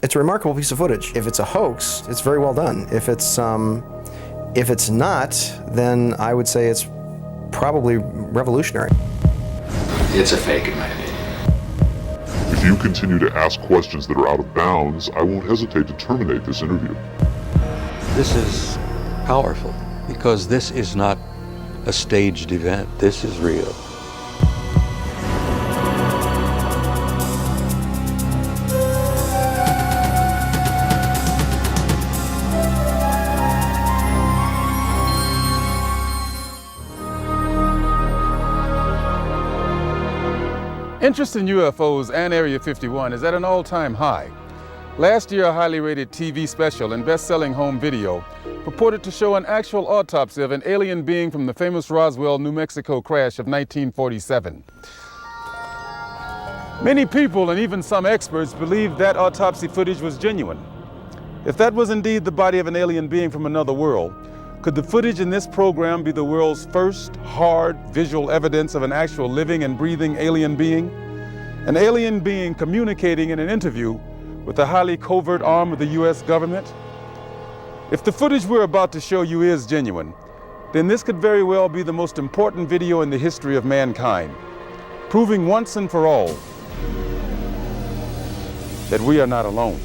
It's a remarkable piece of footage. If it's a hoax, it's very well done. If it's not, then I would say it's probably revolutionary. It's a fake in my opinion. If you continue to ask questions that are out of bounds, I won't hesitate to terminate this interview. This is powerful because this is not a staged event. This is real. Interest in UFOs and Area 51 is at an all-time high. Last year, a highly rated TV special and best-selling home video purported to show an actual autopsy of an alien being from the famous Roswell, New Mexico crash of 1947. Many people and even some experts believed that autopsy footage was genuine. If that was indeed the body of an alien being from another world, could the footage in this program be the world's first hard visual evidence of an actual living and breathing alien being? An alien being communicating in an interview with a highly covert arm of the US government? If the footage we're about to show you is genuine, then this could very well be the most important video in the history of mankind, proving once and for all that we are not alone.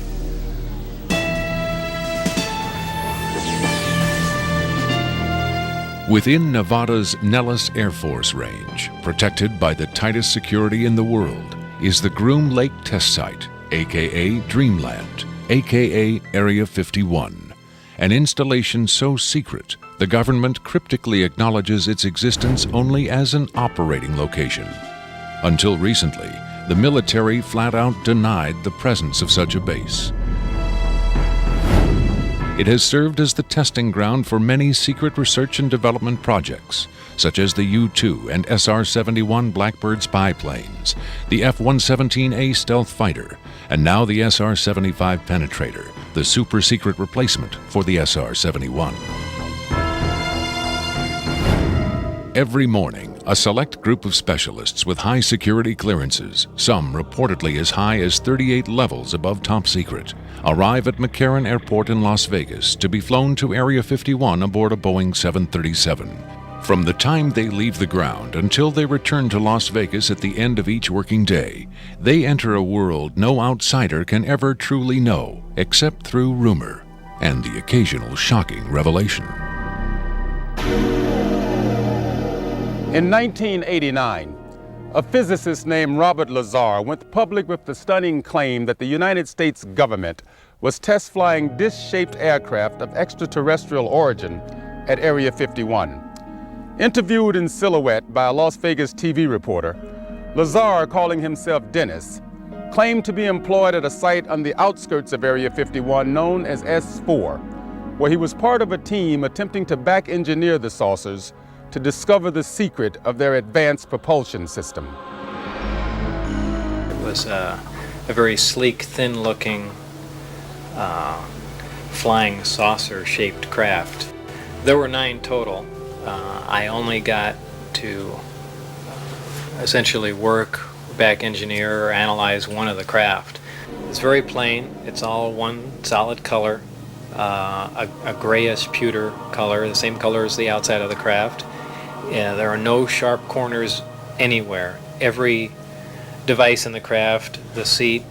Within Nevada's Nellis Air Force Range, protected by the tightest security in the world, is the Groom Lake Test Site, aka Dreamland, aka Area 51, an installation so secret the government cryptically acknowledges its existence only as an operating location. Until recently, the military flat out denied the presence of such a base. It has served as the testing ground for many secret research and development projects, such as the U-2 and SR-71 Blackbird spy planes, the F-117A stealth fighter, and now the SR-75 penetrator, the super-secret replacement for the SR-71. Every morning, a select group of specialists with high security clearances, some reportedly as high as 38 levels above top secret, arrive at McCarran Airport in Las Vegas to be flown to Area 51 aboard a Boeing 737. From the time they leave the ground until they return to Las Vegas at the end of each working day, they enter a world no outsider can ever truly know, except through rumor and the occasional shocking revelation. In 1989, a physicist named Robert Lazar went public with the stunning claim that the United States government was test flying dish-shaped aircraft of extraterrestrial origin at Area 51. Interviewed in silhouette by a Las Vegas TV reporter, Lazar, calling himself Dennis, claimed to be employed at a site on the outskirts of Area 51 known as S4, where he was part of a team attempting to back-engineer the saucers to discover the secret of their advanced propulsion system. It was a very sleek, thin-looking, flying saucer-shaped craft. There were 9 total. I only got to essentially work, back engineer, or analyze one of the craft. It's very plain. It's all one solid color, a grayish pewter color, the same color as the outside of the craft. There are no sharp corners anywhere. Every device in the craft, the seat,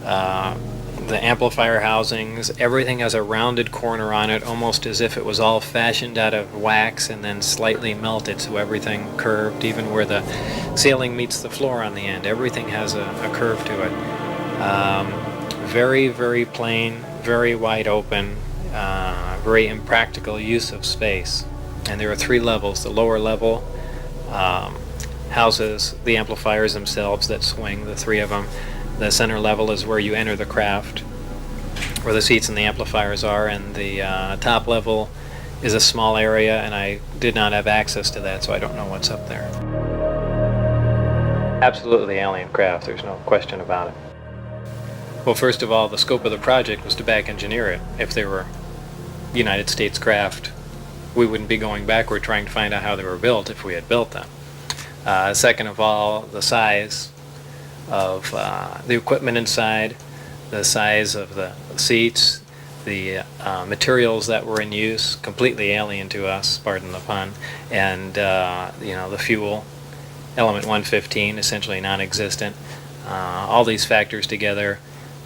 the amplifier housings, everything has a rounded corner on it, almost as if it was all fashioned out of wax and then slightly melted, so everything curved, even where the ceiling meets the floor on the end. Everything has a curve to it. Very, very plain, very wide open, very impractical use of space. And there are 3 levels. The lower level houses the amplifiers themselves that swing, the 3 of them. The center level is where you enter the craft, where the seats and the amplifiers are, and the top level is a small area, and I did not have access to that, so I don't know what's up there. Absolutely alien craft, there's no question about it. Well, first of all, the scope of the project was to back engineer it. If they were United States craft, we wouldn't be going backward trying to find out how they were built if we had built them. Second of all, the size of the equipment inside, the size of the seats, the materials that were in use, completely alien to us, pardon the pun, and the fuel, element 115, essentially non-existent. All these factors together,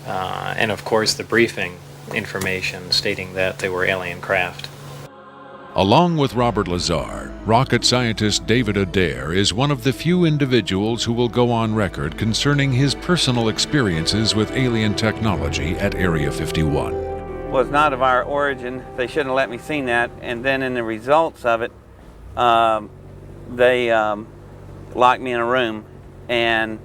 and of course the briefing information stating that they were alien craft. Along with Robert Lazar, rocket scientist David Adair is one of the few individuals who will go on record concerning his personal experiences with alien technology at Area 51. Was not of our origin. They shouldn't have let me see that. And then in the results of it, they locked me in a room. And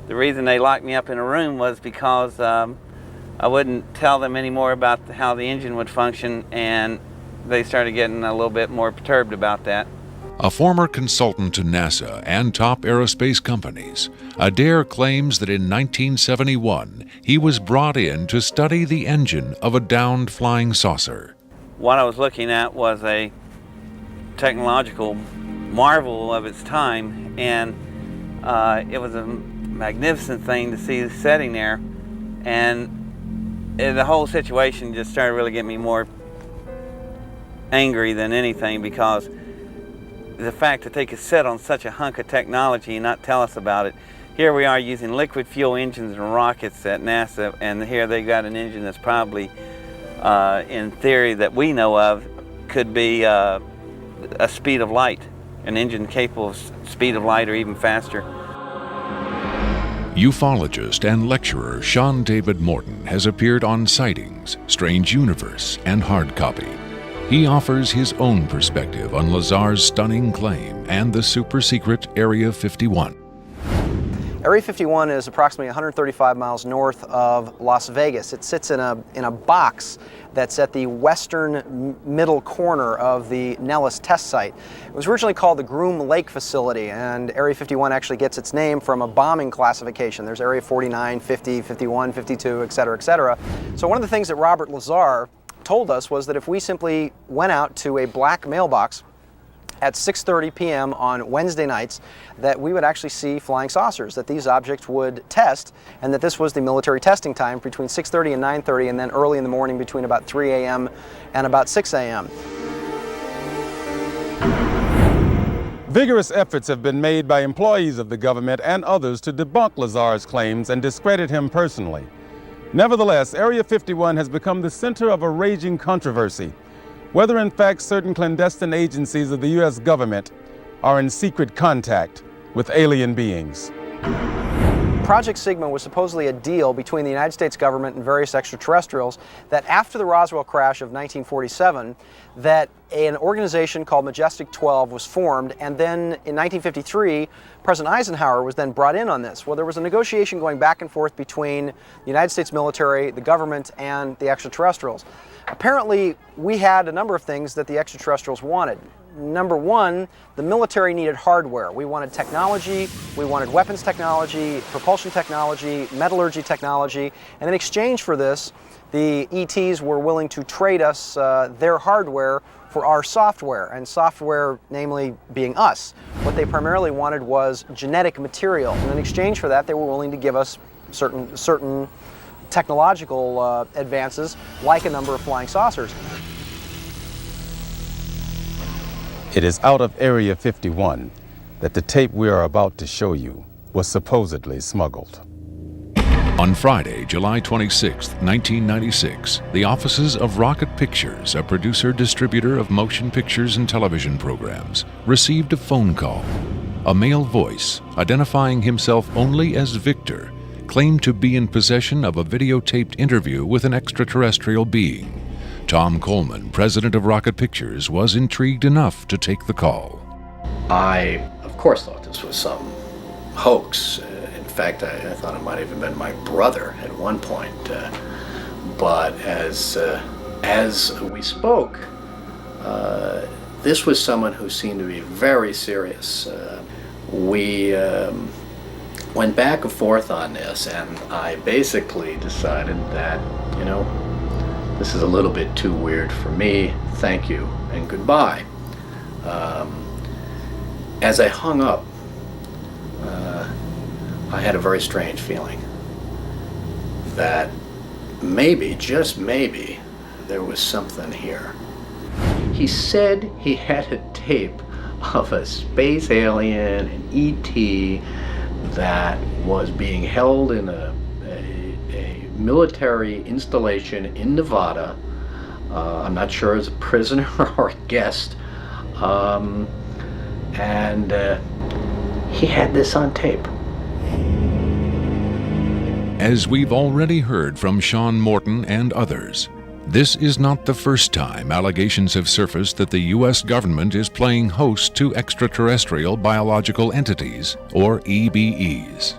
the reason they locked me up in a room was because I wouldn't tell them any more about how the engine would function, and they started getting a little bit more perturbed about that. A former consultant to NASA and top aerospace companies, Adair claims that in 1971 he was brought in to study the engine of a downed flying saucer. What I was looking at was a technological marvel of its time, and it was a magnificent thing to see sitting there, and the whole situation just started really getting me more angry than anything, because the fact that they could sit on such a hunk of technology and not tell us about it. Here we are using liquid fuel engines and rockets at NASA, and here they got an engine that's probably, in theory that we know of, could be a speed of light, an engine capable of speed of light or even faster. Ufologist and lecturer Sean David Morton has appeared on Sightings, Strange Universe, and Hard Copy. He offers his own perspective on Lazar's stunning claim and the super-secret Area 51. Area 51 is approximately 135 miles north of Las Vegas. It sits in a box that's at the western middle corner of the Nellis test site. It was originally called the Groom Lake Facility, and Area 51 actually gets its name from a bombing classification. There's Area 49, 50, 51, 52, et cetera, et cetera. So one of the things that Robert Lazar told us was that if we simply went out to a black mailbox at 6:30 p.m. on Wednesday nights, that we would actually see flying saucers, that these objects would test, and that this was the military testing time between 6:30 and 9:30, and then early in the morning between about 3 a.m. and about 6 a.m. Vigorous efforts have been made by employees of the government and others to debunk Lazar's claims and discredit him personally. Nevertheless, Area 51 has become the center of a raging controversy, whether in fact certain clandestine agencies of the U.S. government are in secret contact with alien beings. Project Sigma was supposedly a deal between the United States government and various extraterrestrials that after the Roswell crash of 1947, that an organization called Majestic 12 was formed, and then in 1953, President Eisenhower was then brought in on this. Well, there was a negotiation going back and forth between the United States military, the government, and the extraterrestrials. Apparently, we had a number of things that the extraterrestrials wanted. Number one, the military needed hardware. We wanted technology, we wanted weapons technology, propulsion technology, metallurgy technology, and in exchange for this, the ETs were willing to trade us their hardware for our software, and software namely being us. What they primarily wanted was genetic material, and in exchange for that, they were willing to give us certain technological advances, like a number of flying saucers. It is out of Area 51 that the tape we are about to show you was supposedly smuggled. On Friday, July 26, 1996, the offices of Rocket Pictures, a producer-distributor of motion pictures and television programs, received a phone call. A male voice, identifying himself only as Victor, claimed to be in possession of a videotaped interview with an extraterrestrial being. Tom Coleman, president of Rocket Pictures, was intrigued enough to take the call. I, of course, thought this was some hoax. In fact, I thought it might have even been my brother at one point. But as we spoke, this was someone who seemed to be very serious. We went back and forth on this, and I basically decided that, this is a little bit too weird for me. Thank you and goodbye. As I hung up, I had a very strange feeling that maybe, just maybe, there was something here. He said he had a tape of a space alien, an ET, that was being held in a military installation in Nevada. I'm not sure as a prisoner or a guest. And he had this on tape. As we've already heard from Sean Morton and others, this is not the first time allegations have surfaced that the U.S. government is playing host to extraterrestrial biological entities, or EBEs.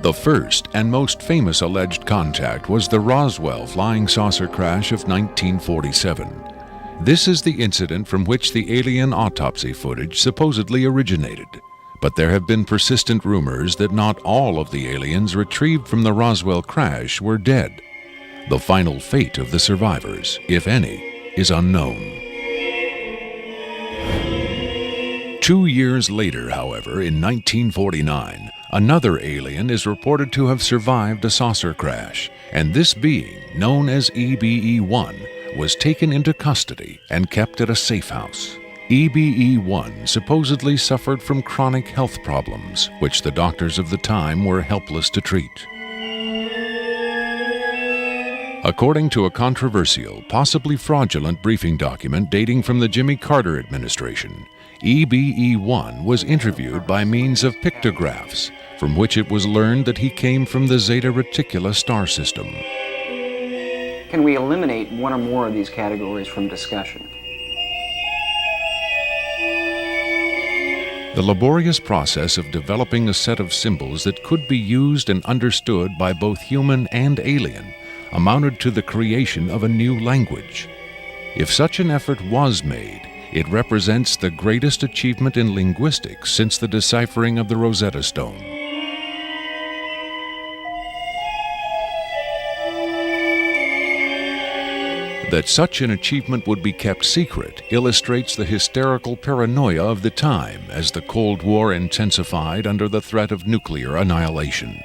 The first and most famous alleged contact was the Roswell flying saucer crash of 1947. This is the incident from which the alien autopsy footage supposedly originated. But there have been persistent rumors that not all of the aliens retrieved from the Roswell crash were dead. The final fate of the survivors, if any, is unknown. 2 years later, however, in 1949, another alien is reported to have survived a saucer crash, and this being, known as EBE-1, was taken into custody and kept at a safe house. EBE-1 supposedly suffered from chronic health problems, which the doctors of the time were helpless to treat. According to a controversial, possibly fraudulent briefing document dating from the Jimmy Carter administration, EBE-1 was interviewed by means of pictographs, from which it was learned that he came from the Zeta Reticuli star system. Can we eliminate one or more of these categories from discussion? The laborious process of developing a set of symbols that could be used and understood by both human and alien amounted to the creation of a new language. If such an effort was made, it represents the greatest achievement in linguistics since the deciphering of the Rosetta Stone. That such an achievement would be kept secret illustrates the hysterical paranoia of the time as the Cold War intensified under the threat of nuclear annihilation.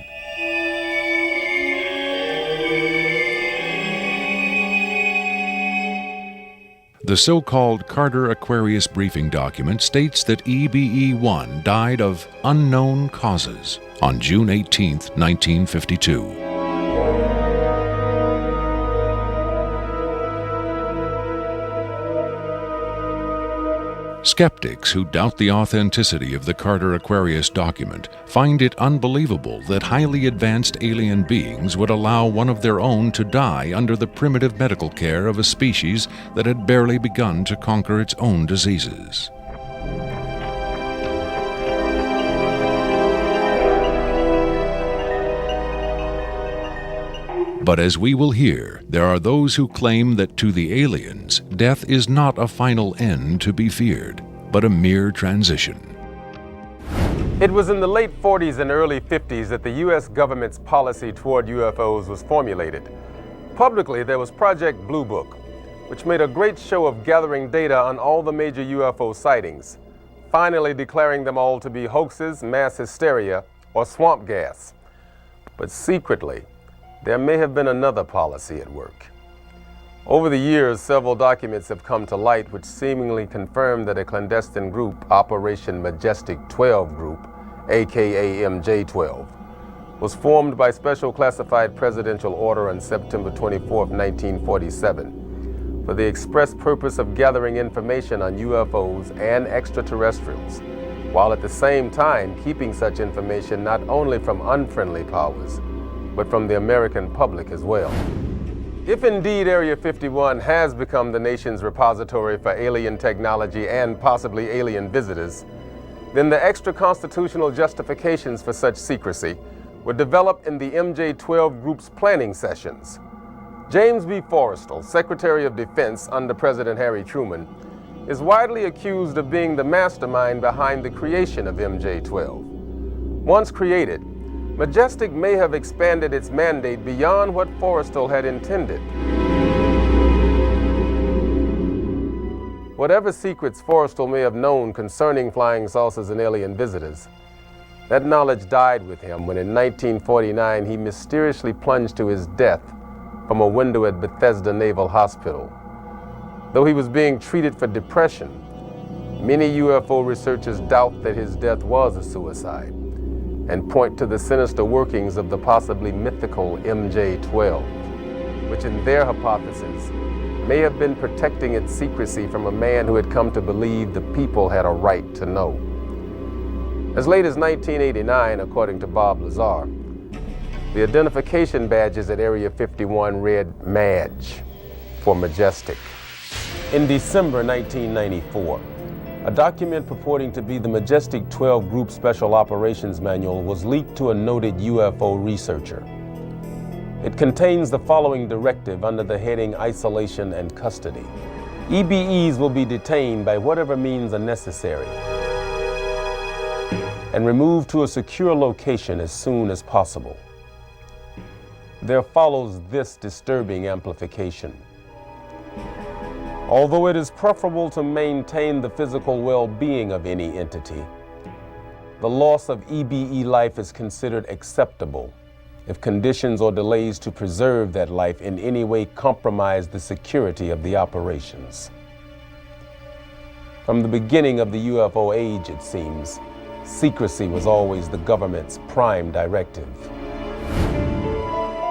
The so-called Carter-Aquarius briefing document states that EBE-1 died of unknown causes on June 18, 1952. Skeptics who doubt the authenticity of the Carter-Aquarius document find it unbelievable that highly advanced alien beings would allow one of their own to die under the primitive medical care of a species that had barely begun to conquer its own diseases. But as we will hear, there are those who claim that to the aliens, death is not a final end to be feared, but a mere transition. It was in the late 40s and early 50s that the U.S. government's policy toward UFOs was formulated. Publicly, there was Project Bluebook, which made a great show of gathering data on all the major UFO sightings, finally declaring them all to be hoaxes, mass hysteria, or swamp gas. But secretly, there may have been another policy at work. Over the years, several documents have come to light which seemingly confirm that a clandestine group, Operation Majestic 12 Group, aka MJ-12, was formed by special classified presidential order on September 24, 1947, for the express purpose of gathering information on UFOs and extraterrestrials, while at the same time keeping such information not only from unfriendly powers, but from the American public as well. If indeed Area 51 has become the nation's repository for alien technology and possibly alien visitors, then the extra-constitutional justifications for such secrecy were developed in the MJ-12 Group's planning sessions. James B. Forrestal, Secretary of Defense under President Harry Truman, is widely accused of being the mastermind behind the creation of MJ-12. Once created, Majestic may have expanded its mandate beyond what Forrestal had intended. Whatever secrets Forrestal may have known concerning flying saucers and alien visitors, that knowledge died with him when in 1949 he mysteriously plunged to his death from a window at Bethesda Naval Hospital. Though he was being treated for depression, many UFO researchers doubt that his death was a suicide and point to the sinister workings of the possibly mythical MJ-12, which in their hypothesis may have been protecting its secrecy from a man who had come to believe the people had a right to know. As late as 1989, according to Bob Lazar, the identification badges at Area 51 read MAJ for Majestic. In December 1994, a document purporting to be the Majestic 12 Group Special Operations Manual was leaked to a noted UFO researcher. It contains the following directive under the heading Isolation and Custody. EBEs will be detained by whatever means are necessary and removed to a secure location as soon as possible. There follows this disturbing amplification. Although it is preferable to maintain the physical well-being of any entity, the loss of EBE life is considered acceptable if conditions or delays to preserve that life in any way compromise the security of the operations. From the beginning of the UFO age, it seems, secrecy was always the government's prime directive.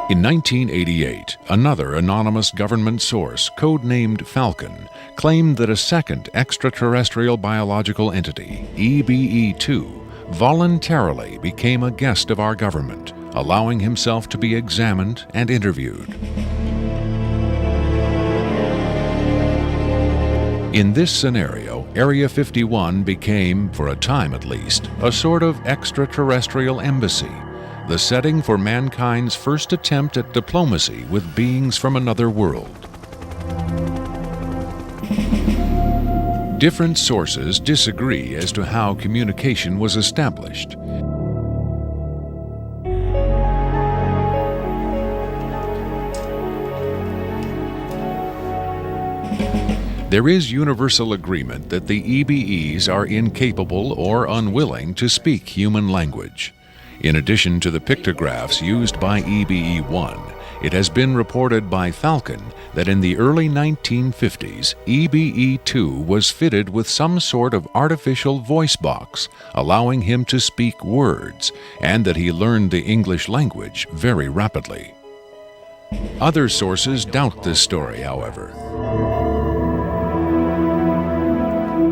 In 1988, another anonymous government source, codenamed Falcon, claimed that a second extraterrestrial biological entity, EBE-2, voluntarily became a guest of our government, allowing himself to be examined and interviewed. In this scenario, Area 51 became, for a time at least, a sort of extraterrestrial embassy, the setting for mankind's first attempt at diplomacy with beings from another world. Different sources disagree as to how communication was established. There is universal agreement that the EBEs are incapable or unwilling to speak human language. In addition to the pictographs used by EBE-1, it has been reported by Falcon that in the early 1950s, EBE-2 was fitted with some sort of artificial voice box, allowing him to speak words, and that he learned the English language very rapidly. Other sources doubt this story, however.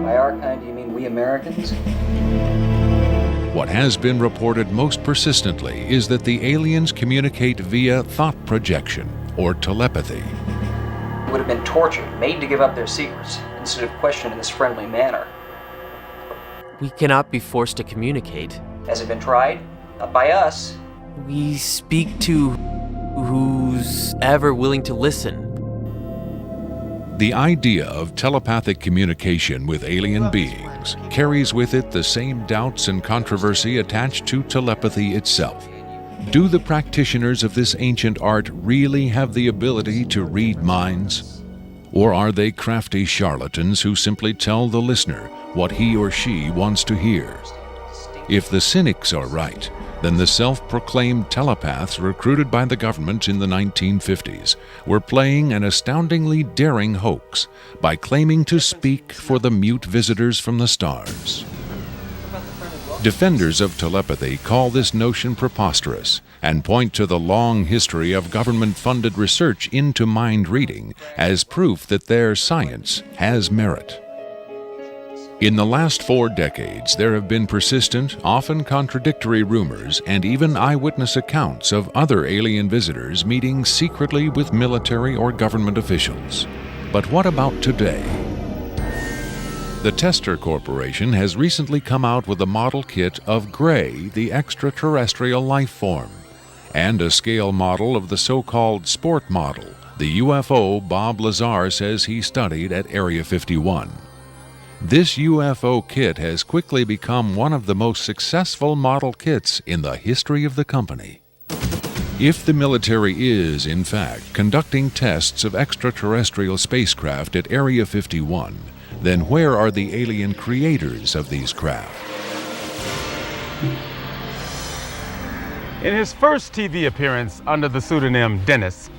By our kind, do you mean we Americans? What has been reported most persistently is that the aliens communicate via thought projection, or telepathy. Would have been tortured, made to give up their secrets, instead of questioned in this friendly manner. We cannot be forced to communicate. Has it been tried? Not by us. We speak to who's ever willing to listen. The idea of telepathic communication with alien beings carries with it the same doubts and controversy attached to telepathy itself. Do the practitioners of this ancient art really have the ability to read minds? Or are they crafty charlatans who simply tell the listener what he or she wants to hear? If the cynics are right, then the self-proclaimed telepaths recruited by the government in the 1950s were playing an astoundingly daring hoax by claiming to speak for the mute visitors from the stars. Defenders of telepathy call this notion preposterous and point to the long history of government-funded research into mind reading as proof that their science has merit. In the last 4 decades, there have been persistent, often contradictory rumors and even eyewitness accounts of other alien visitors meeting secretly with military or government officials. But what about today? The Tester Corporation has recently come out with a model kit of Gray, the extraterrestrial life form, and a scale model of the so-called sport model, the UFO Bob Lazar says he studied at Area 51. This UFO kit has quickly become one of the most successful model kits in the history of the company. If the military is, in fact, conducting tests of extraterrestrial spacecraft at Area 51, then where are the alien creators of these craft? In his first TV appearance under the pseudonym Dennis,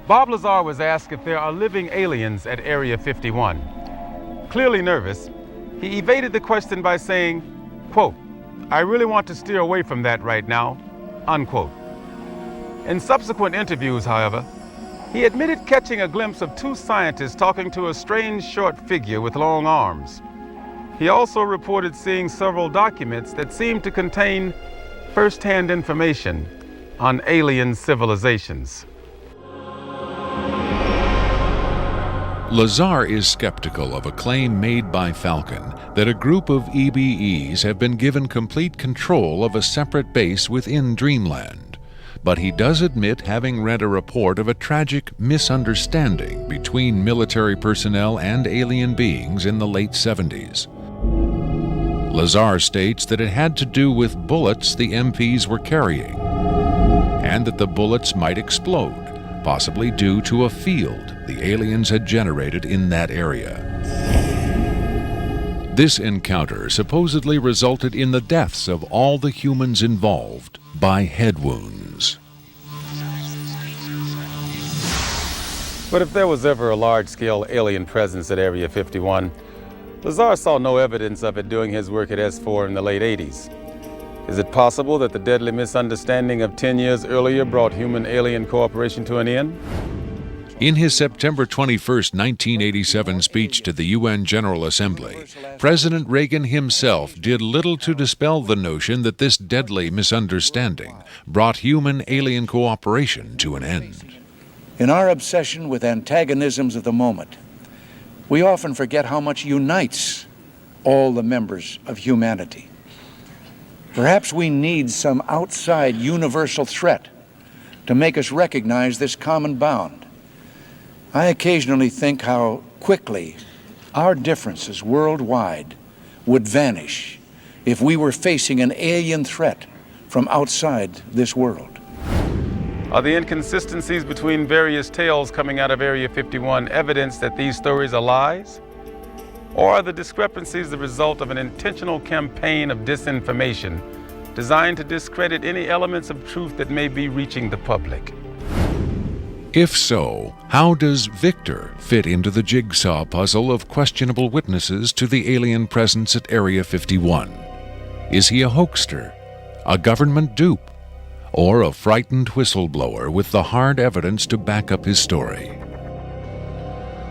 Bob Lazar was asked if there are living aliens at Area 51. Clearly nervous, he evaded the question by saying, quote, "I really want to steer away from that right now," unquote. In subsequent interviews, however, he admitted catching a glimpse of two scientists talking to a strange short figure with long arms. He also reported seeing several documents that seemed to contain first-hand information on alien civilizations. Lazar is skeptical of a claim made by Falcon that a group of EBEs have been given complete control of a separate base within Dreamland. But he does admit having read a report of a tragic misunderstanding between military personnel and alien beings in the late 70s. Lazar states that it had to do with bullets the MPs were carrying, and that the bullets might explode, possibly due to a field the aliens had generated in that area. This encounter supposedly resulted in the deaths of all the humans involved by head wounds. But if there was ever a large-scale alien presence at Area 51, Lazar saw no evidence of it doing his work at S4 in the late 80s. Is it possible that the deadly misunderstanding of 10 years earlier brought human-alien cooperation to an end? In his September 21, 1987 speech to the UN General Assembly, President Reagan himself did little to dispel the notion that this deadly misunderstanding brought human-alien cooperation to an end. In our obsession with antagonisms of the moment, we often forget how much unites all the members of humanity. Perhaps we need some outside universal threat to make us recognize this common bound. I occasionally think how quickly our differences worldwide would vanish if we were facing an alien threat from outside this world. Are the inconsistencies between various tales coming out of Area 51 evidence that these stories are lies? Or are the discrepancies the result of an intentional campaign of disinformation designed to discredit any elements of truth that may be reaching the public? If so, how does Victor fit into the jigsaw puzzle of questionable witnesses to the alien presence at Area 51? Is he a hoaxer, a government dupe, or a frightened whistleblower with the hard evidence to back up his story?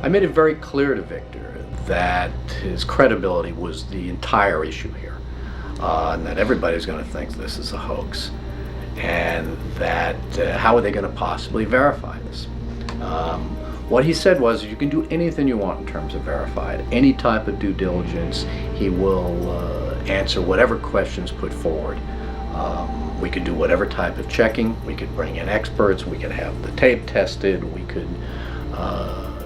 I made it very clear to Victor that his credibility was the entire issue here, and that everybody's going to think this is a hoax, and that how are they going to possibly verify this? What he said was, you can do anything you want in terms of verified, any type of due diligence. He will answer whatever questions put forward. We could do whatever type of checking. We could bring in experts. We could have the tape tested. We could,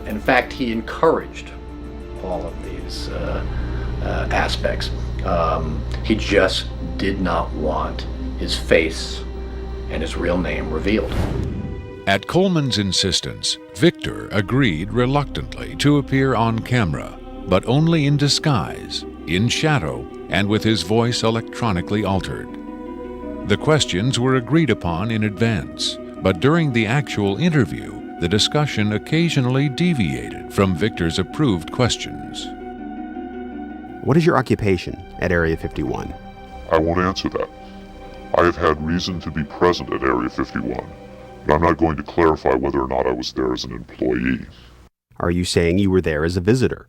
in fact, he encouraged all of these aspects. He just did not want his face and his real name revealed. At Coleman's insistence, Victor agreed reluctantly to appear on camera, but only in disguise, in shadow, and with his voice electronically altered. The questions were agreed upon in advance, but during the actual interview, the discussion occasionally deviated from Victor's approved questions. What is your occupation at Area 51? I won't answer that. I have had reason to be present at Area 51, but I'm not going to clarify whether or not I was there as an employee. Are you saying you were there as a visitor?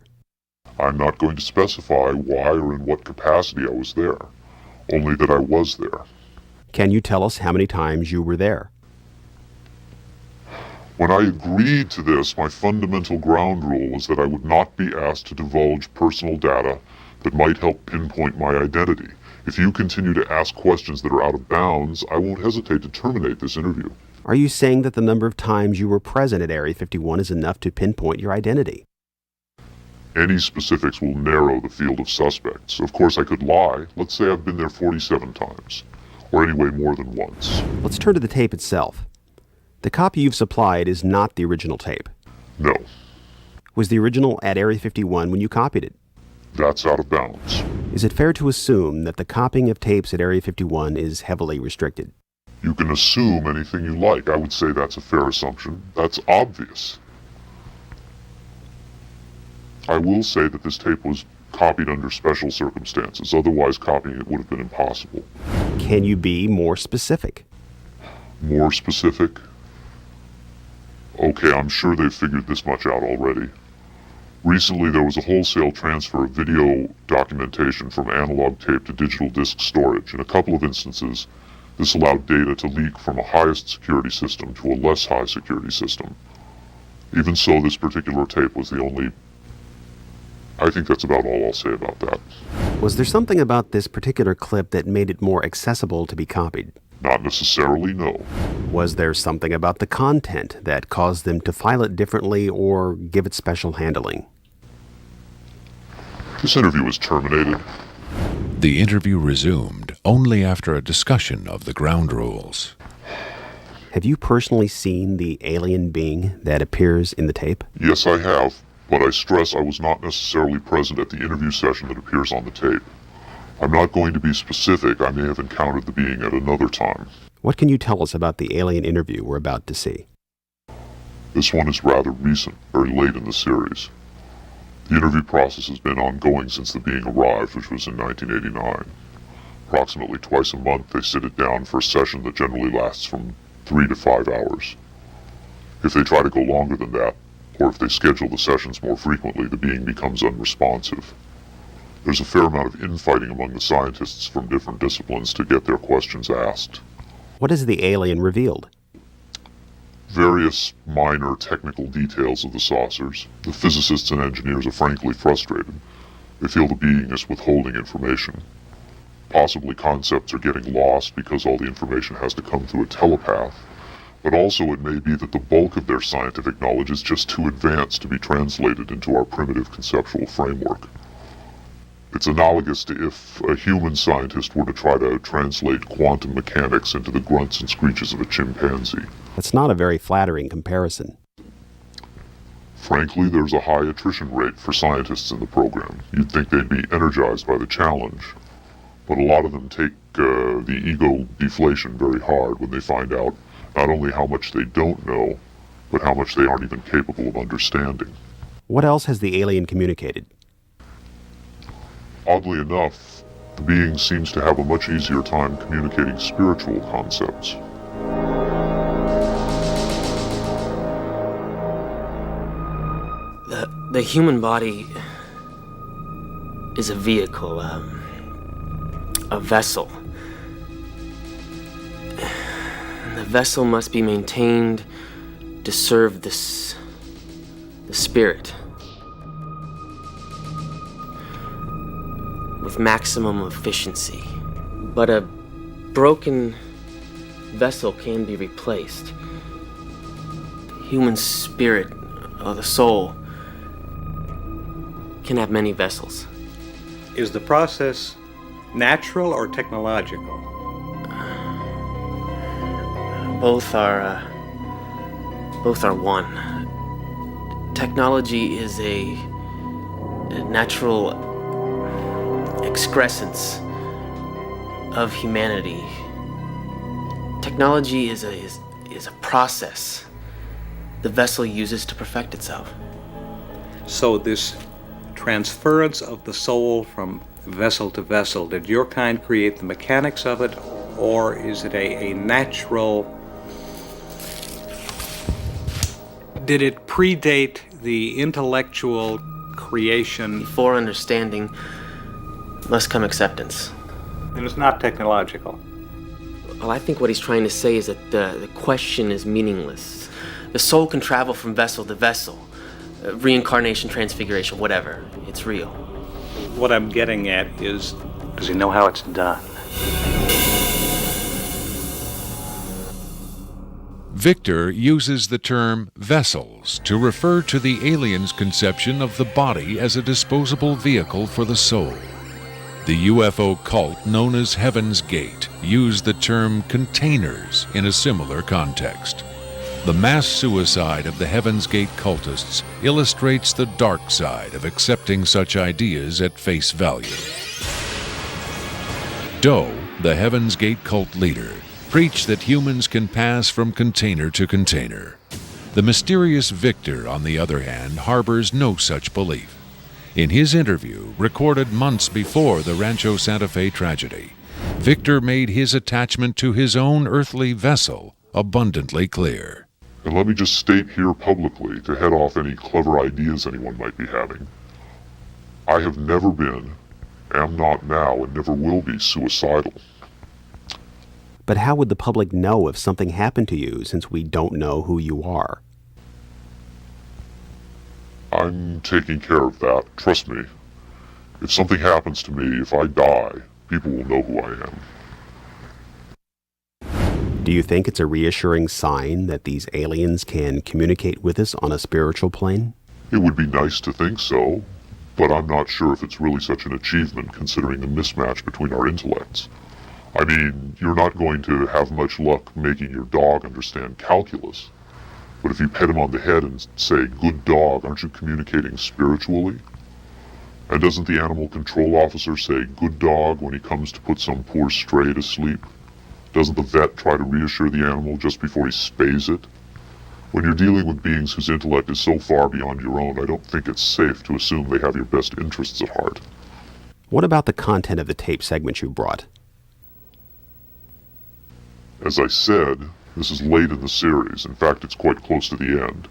I'm not going to specify why or in what capacity I was there, only that I was there. Can you tell us how many times you were there? When I agreed to this, my fundamental ground rule was that I would not be asked to divulge personal data that might help pinpoint my identity. If you continue to ask questions that are out of bounds, I won't hesitate to terminate this interview. Are you saying that the number of times you were present at Area 51 is enough to pinpoint your identity? Any specifics will narrow the field of suspects. Of course, I could lie. Let's say I've been there 47 times, or anyway more than once. Let's turn to the tape itself. The copy you've supplied is not the original tape. No. Was the original at Area 51 when you copied it? That's out of bounds. Is it fair to assume that the copying of tapes at Area 51 is heavily restricted? You can assume anything you like. I would say that's a fair assumption. That's obvious. I will say that this tape was copied under special circumstances. Otherwise, copying it would have been impossible. Can you be more specific? More specific? Okay, I'm sure they've figured this much out already. Recently, there was a wholesale transfer of video documentation from analog tape to digital disc storage. In a couple of instances, this allowed data to leak from a highest security system to a less high security system. Even so, this particular tape was the only... I think that's about all I'll say about that. Was there something about this particular clip that made it more accessible to be copied? Not necessarily, no. Was there something about the content that caused them to file it differently or give it special handling? This interview was terminated. The interview resumed only after a discussion of the ground rules. Have you personally seen the alien being that appears in the tape? Yes, I have, but I stress I was not necessarily present at the interview session that appears on the tape. I'm not going to be specific. I may have encountered the being at another time. What can you tell us about the alien interview we're about to see? This one is rather recent, very late in the series. The interview process has been ongoing since the being arrived, which was in 1989. Approximately twice a month, they sit it down for a session that generally lasts from 3 to 5 hours. If they try to go longer than that, or if they schedule the sessions more frequently, the being becomes unresponsive. There's a fair amount of infighting among the scientists from different disciplines to get their questions asked. What has the alien revealed? Various minor technical details of the saucers. The physicists and engineers are frankly frustrated. They feel the being is withholding information. Possibly concepts are getting lost because all the information has to come through a telepath. But also it may be that the bulk of their scientific knowledge is just too advanced to be translated into our primitive conceptual framework. It's analogous to if a human scientist were to try to translate quantum mechanics into the grunts and screeches of a chimpanzee. That's not a very flattering comparison. Frankly, there's a high attrition rate for scientists in the program. You'd think they'd be energized by the challenge, but a lot of them take the ego deflation very hard when they find out not only how much they don't know, but how much they aren't even capable of understanding. What else has the alien communicated? Oddly enough, the being seems to have a much easier time communicating spiritual concepts. The human body is a vehicle, a vessel. The vessel must be maintained to serve the spirit with maximum efficiency. But a broken vessel can be replaced. The human spirit, or the soul, can have many vessels. Is the process natural or technological? Both are one. Technology is a natural excrescence of humanity. Technology is a process the vessel uses to perfect itself. So this transference of the soul from vessel to vessel, did your kind create the mechanics of it, or is it a natural... Did it predate the intellectual creation? Before understanding must come acceptance. And it's not technological. Well, I think what he's trying to say is that the question is meaningless. The soul can travel from vessel to vessel. Reincarnation, transfiguration, whatever. It's real. What I'm getting at is, does he know how it's done? Victor uses the term vessels to refer to the alien's conception of the body as a disposable vehicle for the soul. The UFO cult known as Heaven's Gate used the term containers in a similar context. The mass suicide of the Heaven's Gate cultists illustrates the dark side of accepting such ideas at face value. Doe, the Heaven's Gate cult leader, preach that humans can pass from container to container. The mysterious Victor, on the other hand, harbors no such belief. In his interview, recorded months before the Rancho Santa Fe tragedy, Victor made his attachment to his own earthly vessel abundantly clear. And let me just state here publicly, to head off any clever ideas anyone might be having, I have never been, am not now, and never will be suicidal. But how would the public know if something happened to you, since we don't know who you are? I'm taking care of that, trust me. If something happens to me, if I die, people will know who I am. Do you think it's a reassuring sign that these aliens can communicate with us on a spiritual plane? It would be nice to think so, but I'm not sure if it's really such an achievement considering the mismatch between our intellects. I mean, you're not going to have much luck making your dog understand calculus. But if you pet him on the head and say, "Good dog," aren't you communicating spiritually? And doesn't the animal control officer say, "Good dog," when he comes to put some poor stray to sleep? Doesn't the vet try to reassure the animal just before he spays it? When you're dealing with beings whose intellect is so far beyond your own, I don't think it's safe to assume they have your best interests at heart. What about the content of the tape segment you brought? As I said, this is late in the series. In fact, it's quite close to the end.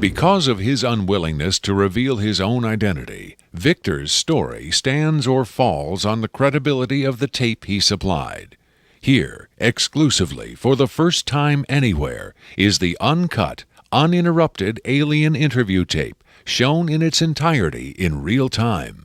Because of his unwillingness to reveal his own identity, Victor's story stands or falls on the credibility of the tape he supplied. Here, exclusively, for the first time anywhere, is the uncut, uninterrupted alien interview tape, shown in its entirety in real time.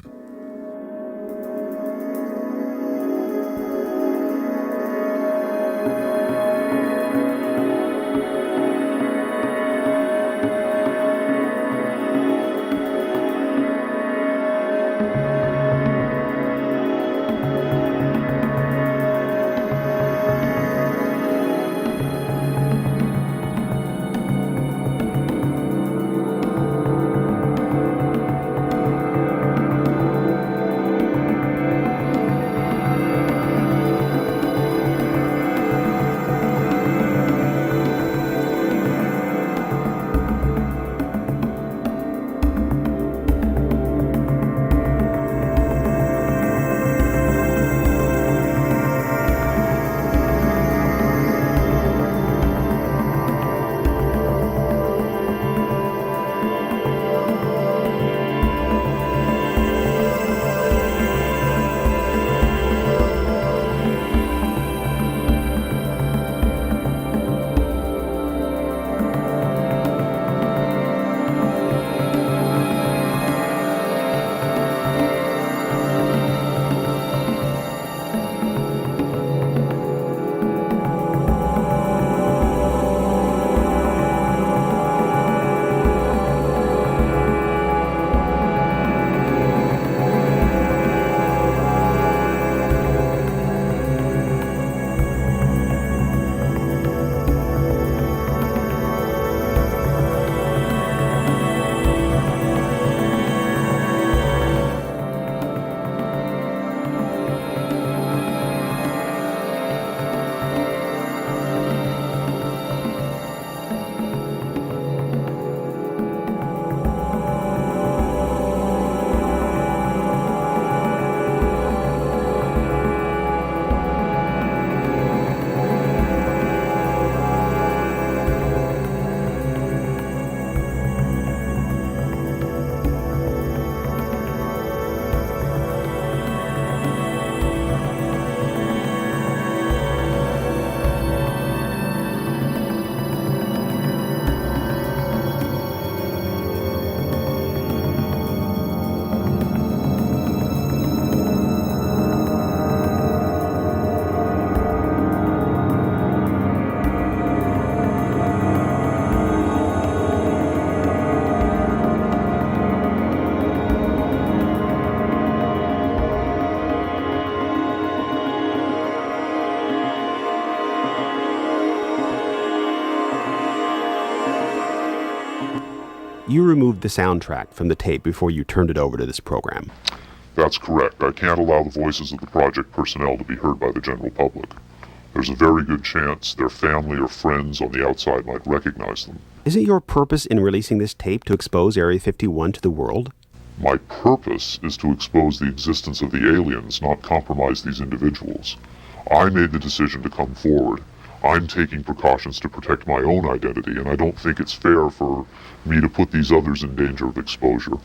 You removed the soundtrack from the tape before you turned it over to this program. That's correct. I can't allow the voices of the project personnel to be heard by the general public. There's a very good chance their family or friends on the outside might recognize them. Isn't your purpose in releasing this tape to expose Area 51 to the world? My purpose is to expose the existence of the aliens, not compromise these individuals. I made the decision to come forward. I'm taking precautions to protect my own identity, and I don't think it's fair for me to put these others in danger of exposure.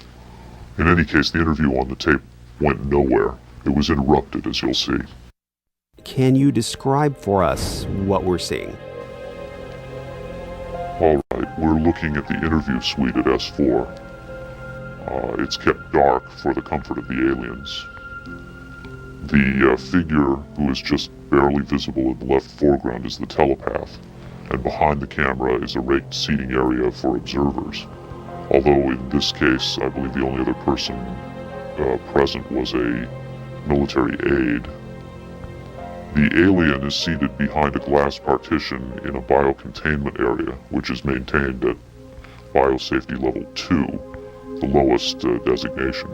In any case, the interview on the tape went nowhere. It was interrupted, as you'll see. Can you describe for us what we're seeing? All right, we're looking at the interview suite at S4. It's kept dark for the comfort of the aliens. The figure who is just barely visible in the left foreground is the telepath, and behind the camera is a raked seating area for observers. Although in this case, I believe the only other person present was a military aide. The alien is seated behind a glass partition in a biocontainment area, which is maintained at biosafety level 2, the lowest designation.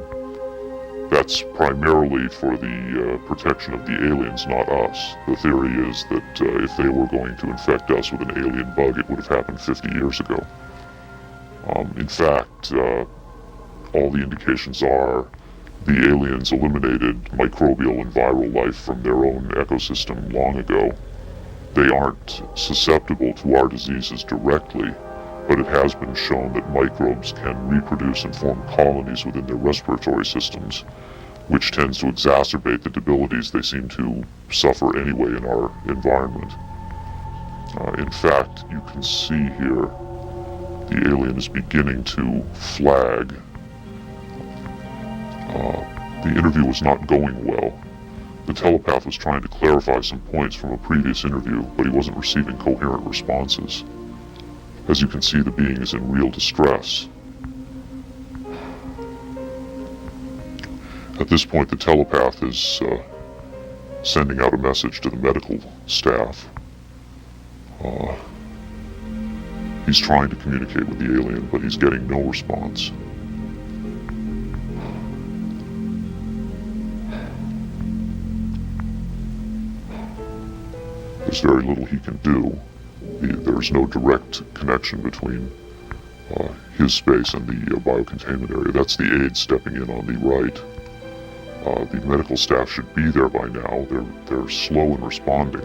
That's primarily for the protection of the aliens, not us. The theory is that if they were going to infect us with an alien bug, it would have happened 50 years ago. In fact, all the indications are the aliens eliminated microbial and viral life from their own ecosystem long ago. They aren't susceptible to our diseases directly, but it has been shown that microbes can reproduce and form colonies within their respiratory systems, which tends to exacerbate the debilities they seem to suffer anyway in our environment. In fact, you can see here the alien is beginning to flag. The interview was not going well. The telepath was trying to clarify some points from a previous interview, but he wasn't receiving coherent responses. As you can see, the being is in real distress. At this point, the telepath is sending out a message to the medical staff. He's trying to communicate with the alien, but he's getting no response. There's very little he can do. There's no direct connection between his space and the biocontainment area. That's the aide stepping in on the right. The medical staff should be there by now. They're slow in responding.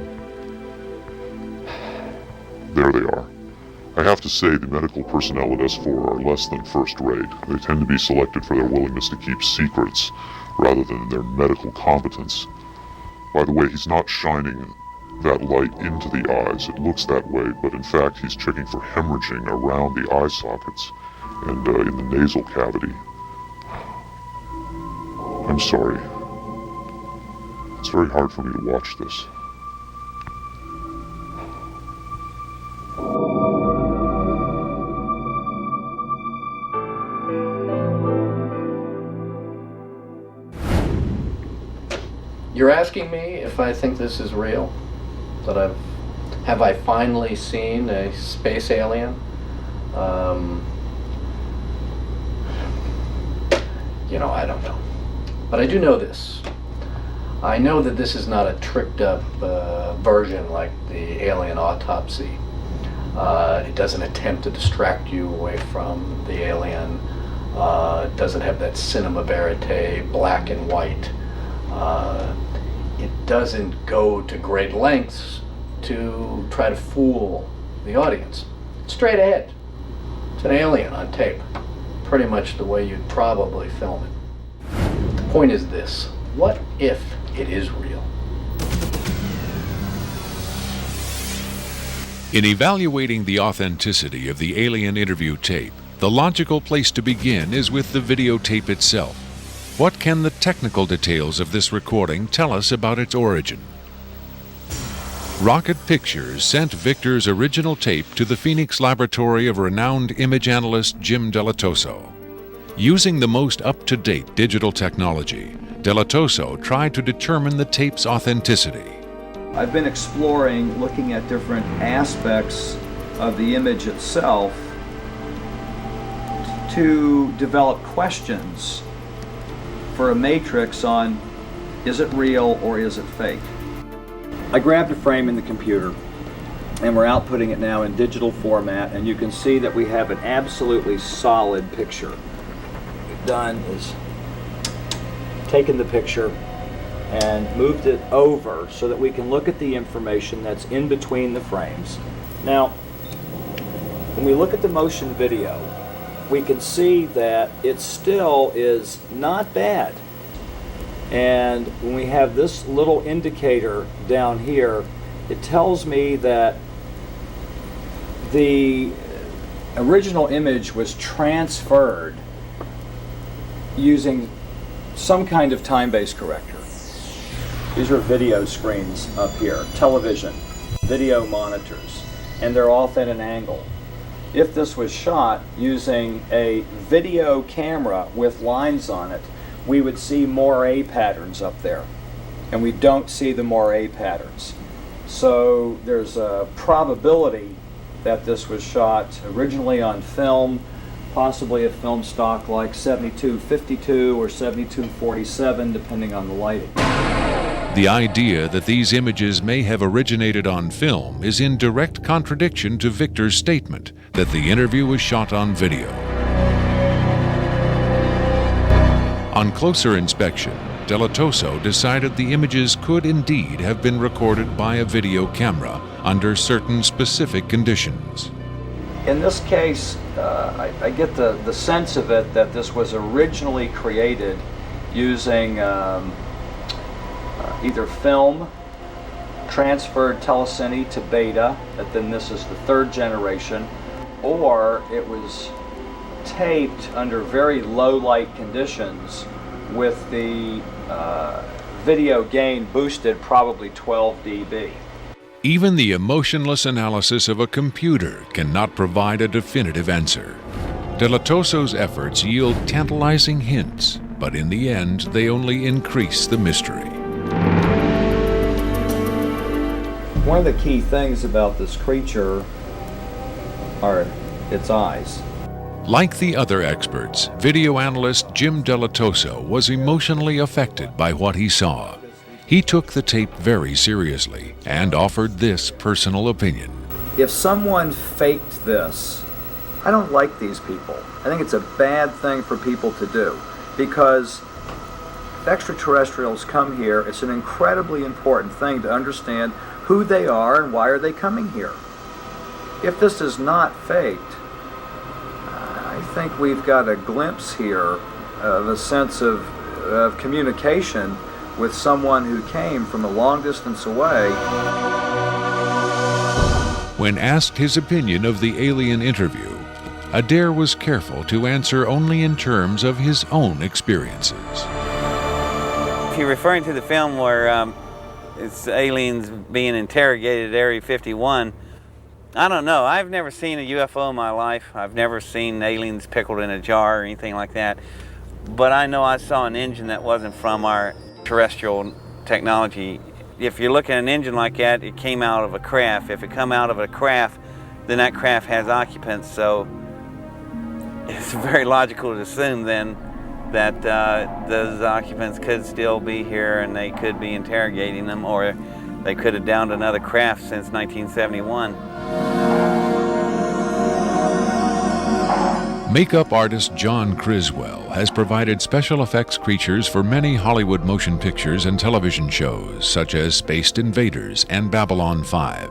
There they are. I have to say the medical personnel at S4 are less than first rate. They tend to be selected for their willingness to keep secrets rather than their medical competence. By the way, he's not shining that light into the eyes. It looks that way, but in fact he's checking for hemorrhaging around the eye sockets and in the nasal cavity. I'm sorry. It's very hard for me to watch this. You're asking me if I think this is real? That have I finally seen a space alien? I don't know. But I do know this. I know that this is not a tricked up version like the alien autopsy. It doesn't attempt to distract you away from the alien. It doesn't have that cinema verite, black and white. It doesn't go to great lengths to try to fool the audience. It's straight ahead. It's an alien on tape. Pretty much the way you'd probably film it. The point is this: what if it is real? In evaluating the authenticity of the alien interview tape, the logical place to begin is with the videotape itself. What can the technical details of this recording tell us about its origin? Rocket Pictures sent Victor's original tape to the Phoenix laboratory of renowned image analyst Jim Delatoso. Using the most up-to-date digital technology, Delatoso tried to determine the tape's authenticity. I've been exploring, looking at different aspects of the image itself to develop questions for a matrix on is it real or is it fake. I grabbed a frame in the computer and we're outputting it now in digital format, and you can see that we have an absolutely solid picture. What we've done is taken the picture and moved it over so that we can look at the information that's in between the frames. Now, when we look at the motion video, we can see that it still is not bad. And when we have this little indicator down here, it tells me that the original image was transferred using some kind of time-based corrector. These are video screens up here, television, video monitors, and they're off at an angle. If this was shot using a video camera with lines on it, we would see moire patterns up there, and we don't see the moire patterns. So there's a probability that this was shot originally on film, possibly a film stock like 7252 or 7247, depending on the lighting. The idea that these images may have originated on film is in direct contradiction to Victor's statement that the interview was shot on video. On closer inspection, Delatoso decided the images could indeed have been recorded by a video camera under certain specific conditions. In this case, I get the sense of it that this was originally created using either film, transferred telecine to beta, and then this is the third generation, or it was taped under very low light conditions with the video gain boosted probably 12 dB. Even the emotionless analysis of a computer cannot provide a definitive answer. Delatoso's efforts yield tantalizing hints, but in the end they only increase the mystery. One of the key things about this creature are its eyes. Like the other experts, video analyst Jim Delatoso was emotionally affected by what he saw. He took the tape very seriously and offered this personal opinion. If someone faked this, I don't like these people. I think it's a bad thing for people to do, because if extraterrestrials come here, it's an incredibly important thing to understand who they are and why are they coming here. If this is not faked, I think we've got a glimpse here of a sense of communication with someone who came from a long distance away. When asked his opinion of the alien interview, Adair was careful to answer only in terms of his own experiences. If you're referring to the film where it's aliens being interrogated at Area 51, I don't know. I've never seen a UFO in my life. I've never seen aliens pickled in a jar or anything like that. But I know I saw an engine that wasn't from our terrestrial technology. If you look at an engine like that, it came out of a craft. If it come out of a craft, then that craft has occupants. So it's very logical to assume then that those occupants could still be here and they could be interrogating them, or they could have downed another craft since 1971. Makeup artist John Criswell has provided special effects creatures for many Hollywood motion pictures and television shows, such as Spaced Invaders and Babylon 5.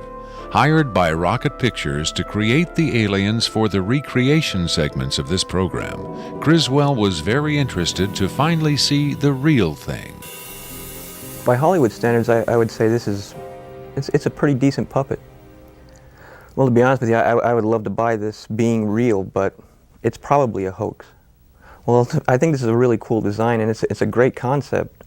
Hired by Rocket Pictures to create the aliens for the recreation segments of this program, Criswell was very interested to finally see the real thing. By Hollywood standards, I would say it's a pretty decent puppet. Well, to be honest with you, I would love to buy this being real, but it's probably a hoax. Well, I think this is a really cool design, and it's a great concept,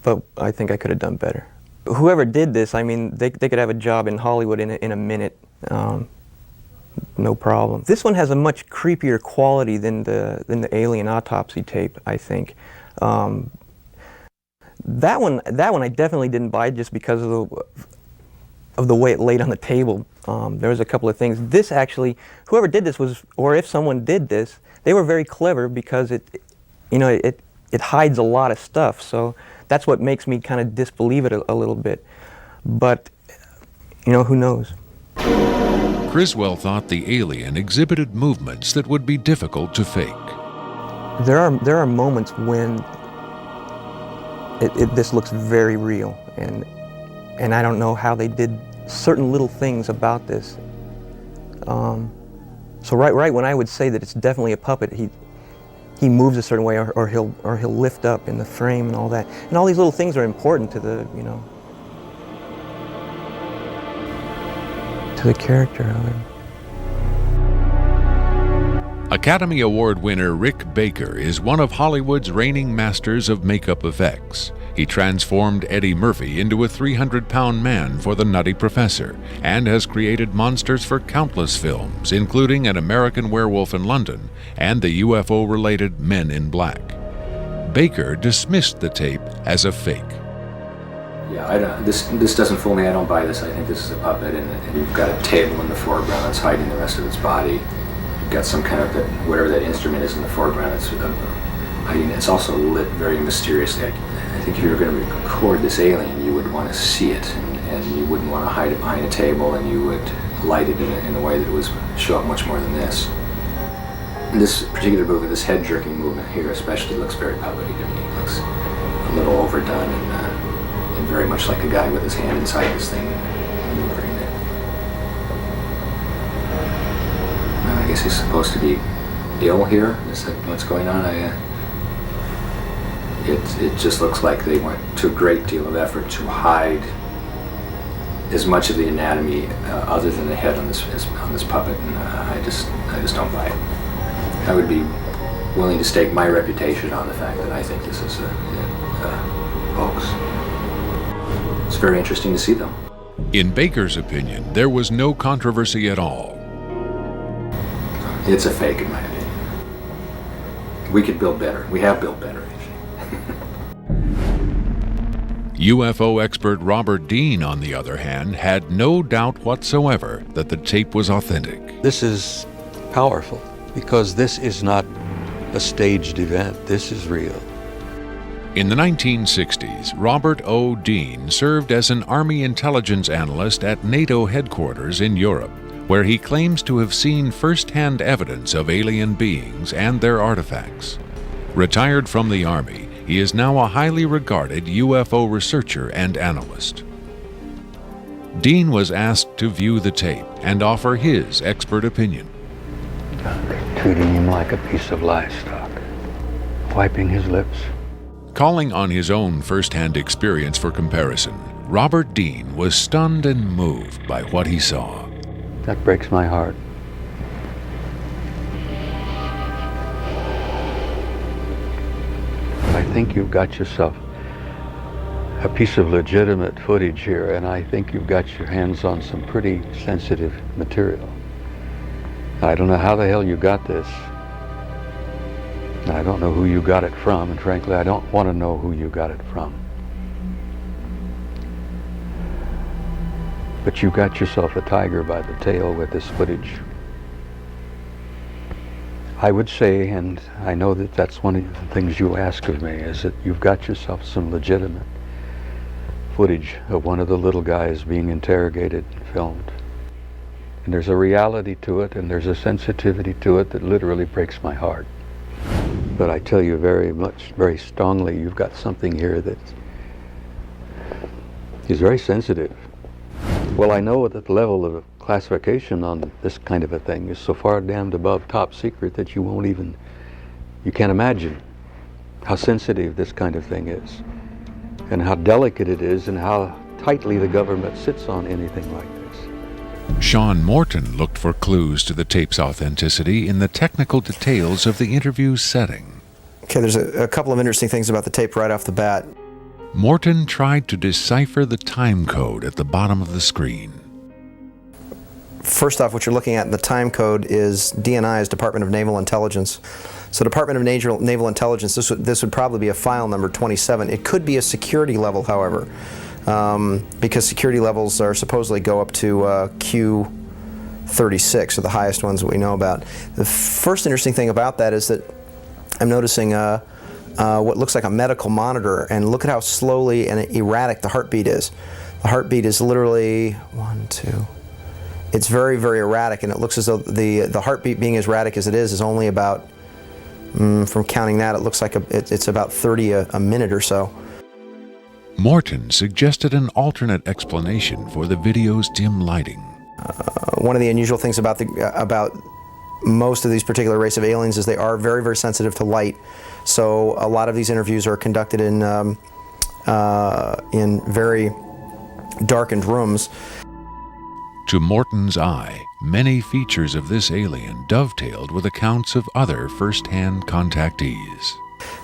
but I think I could have done better. Whoever did this, I mean, they could have a job in Hollywood in a minute, no problem. This one has a much creepier quality than the alien autopsy tape, I think. That one I definitely didn't buy just because of the way it laid on the table. There was a couple of things. This actually, whoever did this was, or if someone did this, they were very clever because it it hides a lot of stuff. So that's what makes me kind of disbelieve it a little bit. But, you know, who knows? Criswell thought the alien exhibited movements that would be difficult to fake. There are moments when this looks very real, and I don't know how they did certain little things about this. So right when I would say that it's definitely a puppet, he moves a certain way, or he'll lift up in the frame and all that, and all these little things are important to the, you know, to the character of it. Academy Award winner Rick Baker is one of Hollywood's reigning masters of makeup effects. He transformed Eddie Murphy into a 300-pound man for The Nutty Professor and has created monsters for countless films, including An American Werewolf in London and the UFO-related Men in Black. Baker dismissed the tape as a fake. Yeah, this doesn't fool me. I don't buy this. I think this is a puppet, and you've got a table in the foreground that's hiding the rest of its body. You've got some kind of, whatever that instrument is in the foreground, it's hiding. It's also lit very mysteriously. I think if you were going to record this alien, you would want to see it, and you wouldn't want to hide it behind a table, and you would light it in a way that would show up much more than this. And this particular movement, this head-jerking movement here especially, looks very puppety to me. It looks a little overdone and very much like a guy with his hand inside this thing maneuvering it. I guess he's supposed to be ill here. Is that what's going on? It just looks like they went to a great deal of effort to hide as much of the anatomy other than the head on this puppet, and I just don't buy it. I would be willing to stake my reputation on the fact that I think this is a hoax. It's very interesting to see, though. In Baker's opinion, there was no controversy at all. It's a fake, in my opinion. We could build better. We have built better, UFO expert Robert Dean, on the other hand, had no doubt whatsoever that the tape was authentic. This is powerful because this is not a staged event. This is real. In the 1960s, Robert O. Dean served as an Army intelligence analyst at NATO headquarters in Europe, where he claims to have seen first-hand evidence of alien beings and their artifacts. Retired from the Army, he is now a highly regarded UFO researcher and analyst. Dean was asked to view the tape and offer his expert opinion. They're treating him like a piece of livestock, wiping his lips. Calling on his own first-hand experience for comparison, Robert Dean was stunned and moved by what he saw. That breaks my heart. I think you've got yourself a piece of legitimate footage here, and I think you've got your hands on some pretty sensitive material. I don't know how the hell you got this. I don't know who you got it from, and frankly, I don't want to know who you got it from. But you got yourself a tiger by the tail with this footage. I would say, and I know that that's one of the things you ask of me, is that you've got yourself some legitimate footage of one of the little guys being interrogated and filmed. And there's a reality to it, and there's a sensitivity to it that literally breaks my heart. But I tell you very strongly, you've got something here that is very sensitive. Well, I know that the level of classification on this kind of a thing is so far damned above top secret that you can't imagine how sensitive this kind of thing is, and how delicate it is, and how tightly the government sits on anything like this. Sean Morton looked for clues to the tape's authenticity in the technical details of the interview's setting. Okay, there's a couple of interesting things about the tape right off the bat. Morton tried to decipher the time code at the bottom of the screen. First off, what you're looking at in the time code is DNI, is Department of Naval Intelligence. So Department of Naval Intelligence, this would probably be a file number 27. It could be a security level, however, because security levels are supposedly go up to Q36, or the highest ones that we know about. The first interesting thing about that is that I'm noticing what looks like a medical monitor, and look at how slowly and erratic the heartbeat is. The heartbeat is literally 1, 2. It's very, very erratic, and it looks as though the heartbeat being as erratic as it is only about, from counting that, it looks like it's about 30 a minute or so. Morton suggested an alternate explanation for the video's dim lighting. One of the unusual things about most of these particular race of aliens is they are very, very sensitive to light. So a lot of these interviews are conducted in very darkened rooms. To Morton's eye, many features of this alien dovetailed with accounts of other first-hand contactees.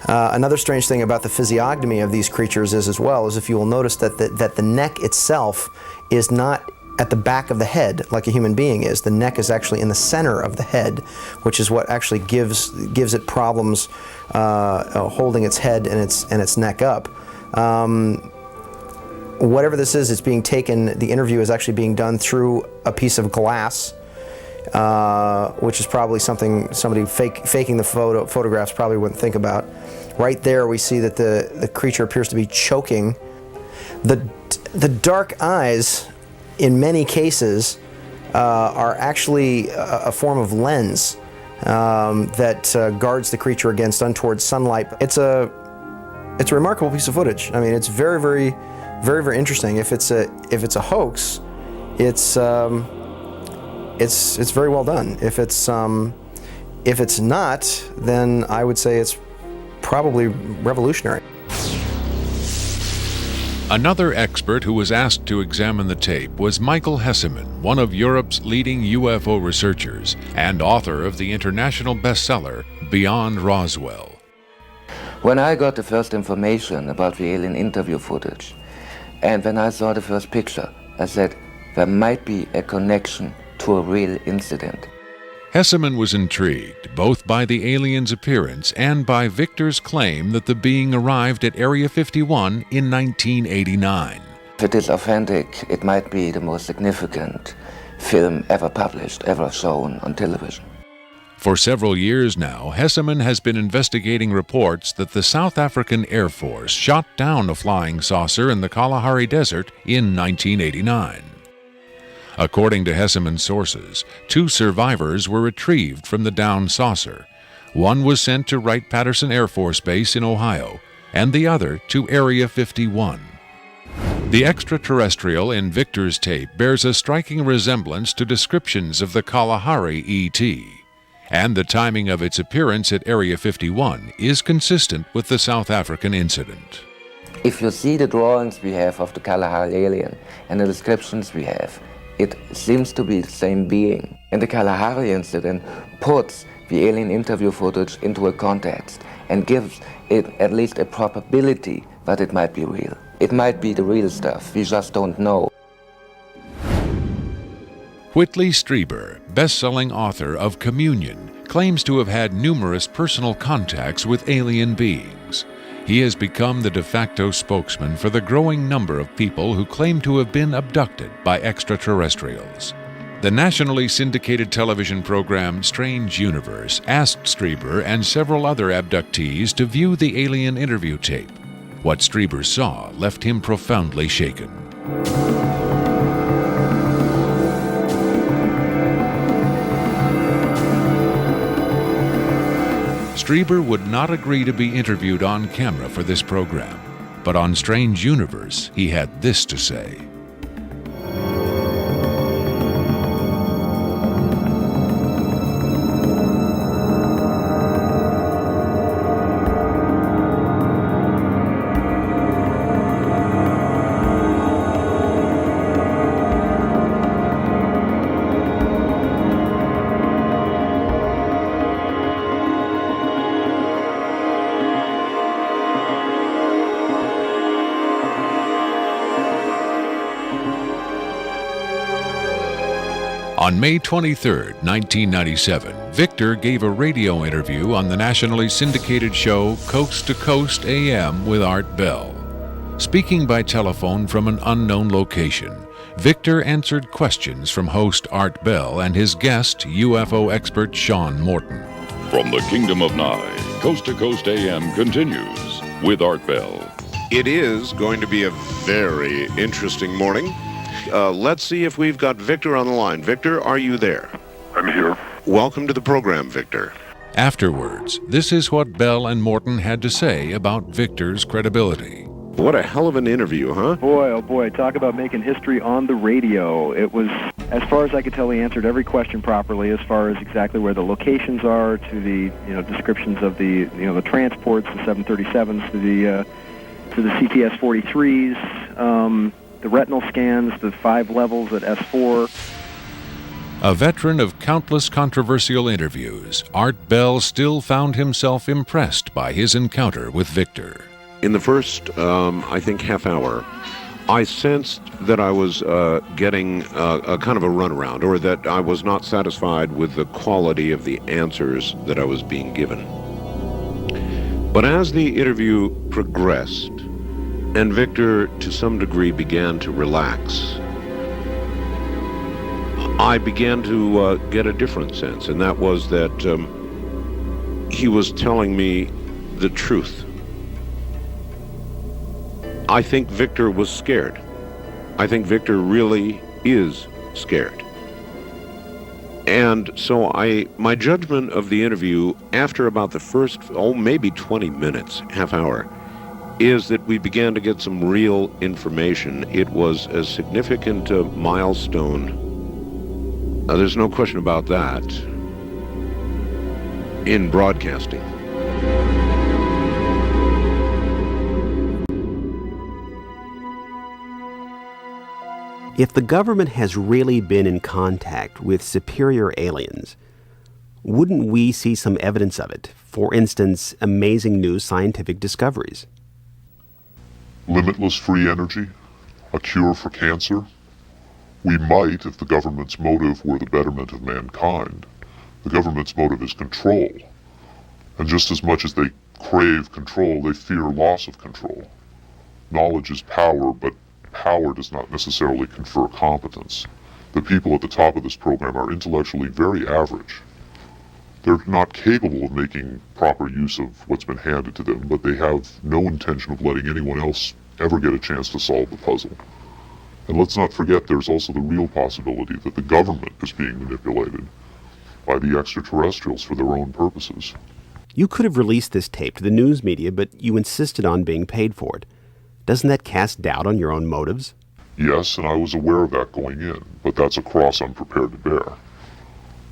Another strange thing about the physiognomy of these creatures is, as well, is if you will notice that the neck itself is not at the back of the head like a human being is. The neck is actually in the center of the head, which is what actually gives it problems holding its head and its neck up. Whatever this is, it's being taken, the interview is actually being done through a piece of glass, which is probably something somebody faking the photographs probably wouldn't think about. Right there we see that the creature appears to be choking. The dark eyes, in many cases, are actually a form of lens that guards the creature against untoward sunlight. It's a remarkable piece of footage. I mean, it's very, very, very, very interesting. If it's a hoax, it's very well done. If it's not, then I would say it's probably revolutionary. Another expert who was asked to examine the tape was Michael Hesseman, one of Europe's leading UFO researchers and author of the international bestseller Beyond Roswell. When I got the first information about the alien interview footage, and when I saw the first picture, I said there might be a connection to a real incident. Hesseman was intrigued both by the alien's appearance and by Victor's claim that the being arrived at Area 51 in 1989. If it is authentic, it might be the most significant film ever published, ever shown on television. For several years now, Hesseman has been investigating reports that the South African Air Force shot down a flying saucer in the Kalahari Desert in 1989. According to Hesseman's sources, 2 survivors were retrieved from the downed saucer. One was sent to Wright-Patterson Air Force Base in Ohio, and the other to Area 51. The extraterrestrial in Victor's tape bears a striking resemblance to descriptions of the Kalahari ET, and the timing of its appearance at Area 51 is consistent with the South African incident. If you see the drawings we have of the Kalahari alien and the descriptions we have, it seems to be the same being. And the Kalahari incident puts the alien interview footage into a context and gives it at least a probability that it might be real. It might be the real stuff, we just don't know. Whitley Strieber, best-selling author of Communion, claims to have had numerous personal contacts with alien beings. He has become the de facto spokesman for the growing number of people who claim to have been abducted by extraterrestrials. The nationally syndicated television program Strange Universe asked Strieber and several other abductees to view the alien interview tape. What Strieber saw left him profoundly shaken. Strieber would not agree to be interviewed on camera for this program, but on Strange Universe, he had this to say. On May 23, 1997, Victor gave a radio interview on the nationally syndicated show Coast to Coast AM with Art Bell. Speaking by telephone from an unknown location, Victor answered questions from host Art Bell and his guest, UFO expert Sean Morton. From the Kingdom of Nye, Coast to Coast AM continues with Art Bell. It is going to be a very interesting morning. Let's see if we've got Victor on the line. Victor, are you there? I'm here. Welcome to the program, Victor. Afterwards, this is what Bell and Morton had to say about Victor's credibility. What a hell of an interview, huh? Boy, oh boy, talk about making history on the radio. It was, as far as I could tell, he answered every question properly as far as exactly where the locations are, to the, descriptions of the, the transports, the 737s, to the CTS-43s, the retinal scans, the 5 levels at S4. A veteran of countless controversial interviews, Art Bell still found himself impressed by his encounter with Victor. In the first, I think, half hour, I sensed that I was getting a kind of a runaround, or that I was not satisfied with the quality of the answers that I was being given. But as the interview progressed, and Victor, to some degree, began to relax, I began to get a different sense, and that was that he was telling me the truth. I think Victor was scared. I think Victor really is scared. And so my judgment of the interview after about the first, maybe 20 minutes, half hour, is that we began to get some real information. It was a significant milestone. There's no question about that in broadcasting. If the government has really been in contact with superior aliens, wouldn't we see some evidence of it? For instance, amazing new scientific discoveries. Limitless free energy? A cure for cancer? We might, if the government's motive were the betterment of mankind. The government's motive is control. And just as much as they crave control, they fear loss of control. Knowledge is power, but power does not necessarily confer competence. The people at the top of this program are intellectually very average. They're not capable of making proper use of what's been handed to them, but they have no intention of letting anyone else ever get a chance to solve the puzzle. And let's not forget there's also the real possibility that the government is being manipulated by the extraterrestrials for their own purposes. You could have released this tape to the news media, but you insisted on being paid for it. Doesn't that cast doubt on your own motives? Yes, and I was aware of that going in, but that's a cross I'm prepared to bear.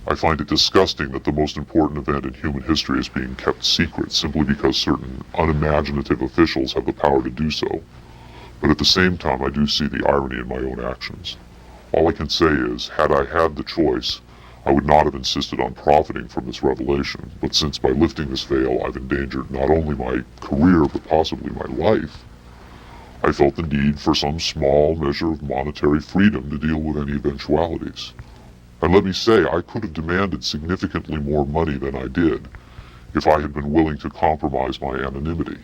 I find it disgusting that the most important event in human history is being kept secret simply because certain unimaginative officials have the power to do so. But at the same time, I do see the irony in my own actions. All I can say is, had I had the choice, I would not have insisted on profiting from this revelation. But since by lifting this veil, I've endangered not only my career, but possibly my life, I felt the need for some small measure of monetary freedom to deal with any eventualities. And let me say, I could have demanded significantly more money than I did if I had been willing to compromise my anonymity.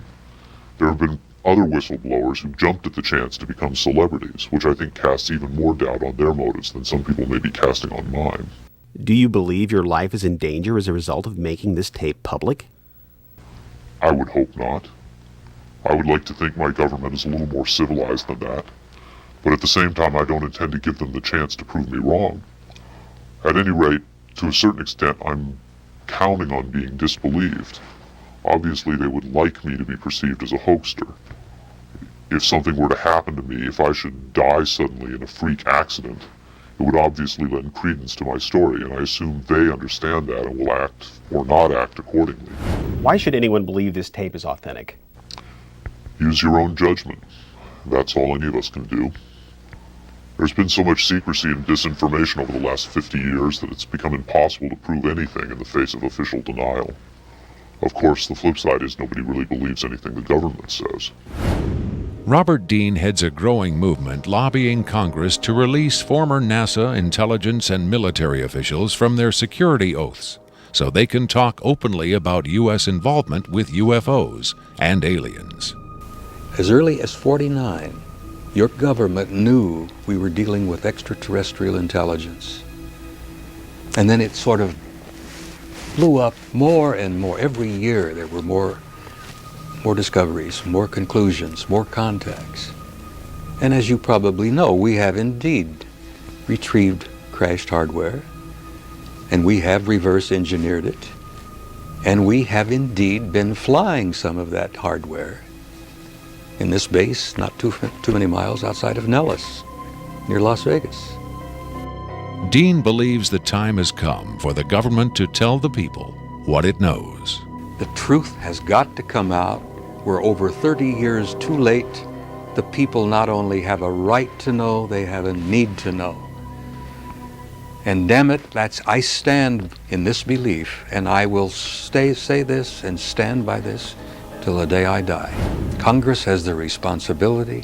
There have been other whistleblowers who jumped at the chance to become celebrities, which I think casts even more doubt on their motives than some people may be casting on mine. Do you believe your life is in danger as a result of making this tape public? I would hope not. I would like to think my government is a little more civilized than that, but at the same time I don't intend to give them the chance to prove me wrong. At any rate, to a certain extent, I'm counting on being disbelieved. Obviously, they would like me to be perceived as a hoaxer. If something were to happen to me, if I should die suddenly in a freak accident, it would obviously lend credence to my story, and I assume they understand that and will act or not act accordingly. Why should anyone believe this tape is authentic? Use your own judgment. That's all any of us can do. There's been so much secrecy and disinformation over the last 50 years that it's become impossible to prove anything in the face of official denial. Of course, the flip side is nobody really believes anything the government says. Robert Dean heads a growing movement lobbying Congress to release former NASA intelligence and military officials from their security oaths so they can talk openly about U.S. involvement with UFOs and aliens. As early as '49, your government knew we were dealing with extraterrestrial intelligence. And then it sort of blew up more and more. Every year there were more discoveries, more conclusions, more contacts. And as you probably know, we have indeed retrieved crashed hardware, and we have reverse engineered it, and we have indeed been flying some of that hardware in this base not too many miles outside of Nellis, near Las Vegas. Dean believes the time has come for the government to tell the people what it knows. The truth has got to come out. We're over 30 years too late. The people not only have a right to know, they have a need to know. And damn it, I stand in this belief, and I will say this and stand by this till the day I die. Congress has the responsibility,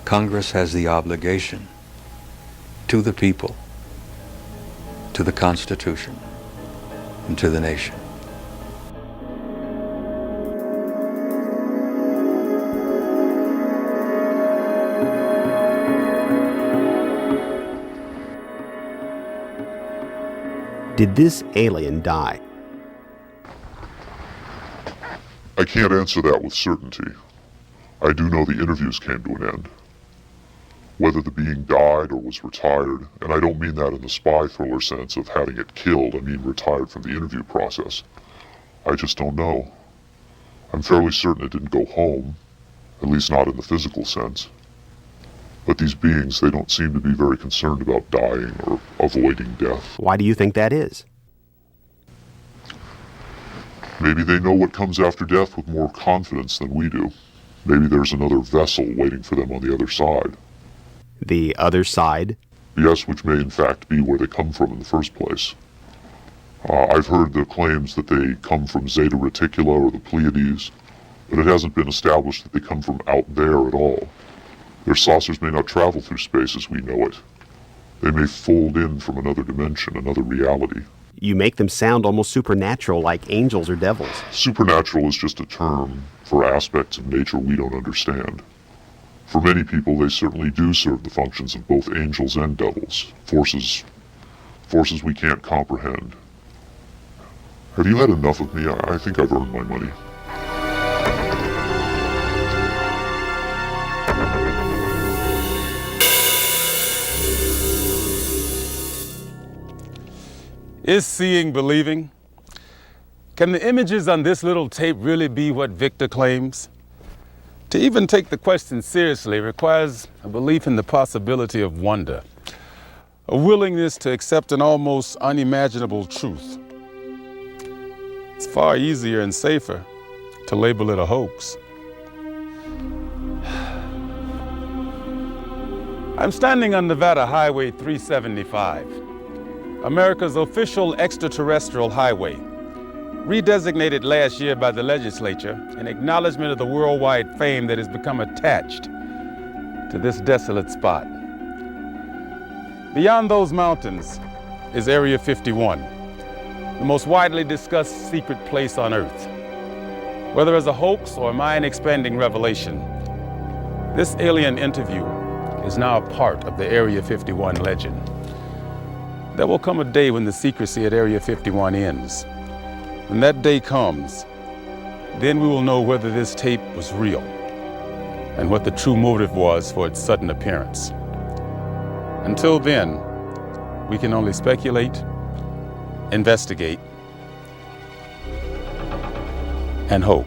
Congress has the obligation to the people, to the Constitution, and to the nation. Did this alien die? I can't answer that with certainty. I do know the interviews came to an end. Whether the being died or was retired, and I don't mean that in the spy thriller sense of having it killed, I mean retired from the interview process. I just don't know. I'm fairly certain it didn't go home, at least not in the physical sense. But these beings, they don't seem to be very concerned about dying or avoiding death. Why do you think that is? Maybe they know what comes after death with more confidence than we do. Maybe there's another vessel waiting for them on the other side. The other side? Yes, which may in fact be where they come from in the first place. I've heard the claims that they come from Zeta Reticula or the Pleiades, but it hasn't been established that they come from out there at all. Their saucers may not travel through space as we know it. They may fold in from another dimension, another reality. You make them sound almost supernatural, like angels or devils. Supernatural is just a term for aspects of nature we don't understand. For many people, they certainly do serve the functions of both angels and devils, forces we can't comprehend. Have you had enough of me? I think I've earned my money. Is seeing believing? Can the images on this little tape really be what Victor claims? To even take the question seriously requires a belief in the possibility of wonder, a willingness to accept an almost unimaginable truth. It's far easier and safer to label it a hoax. I'm standing on Nevada Highway 375. America's official extraterrestrial highway, redesignated last year by the legislature in acknowledgement of the worldwide fame that has become attached to this desolate spot. Beyond those mountains is Area 51, the most widely discussed secret place on Earth. Whether as a hoax or mind-expanding revelation, this alien interview is now a part of the Area 51 legend. There will come a day when the secrecy at Area 51 ends. When that day comes, then we will know whether this tape was real and what the true motive was for its sudden appearance. Until then, we can only speculate, investigate, and hope.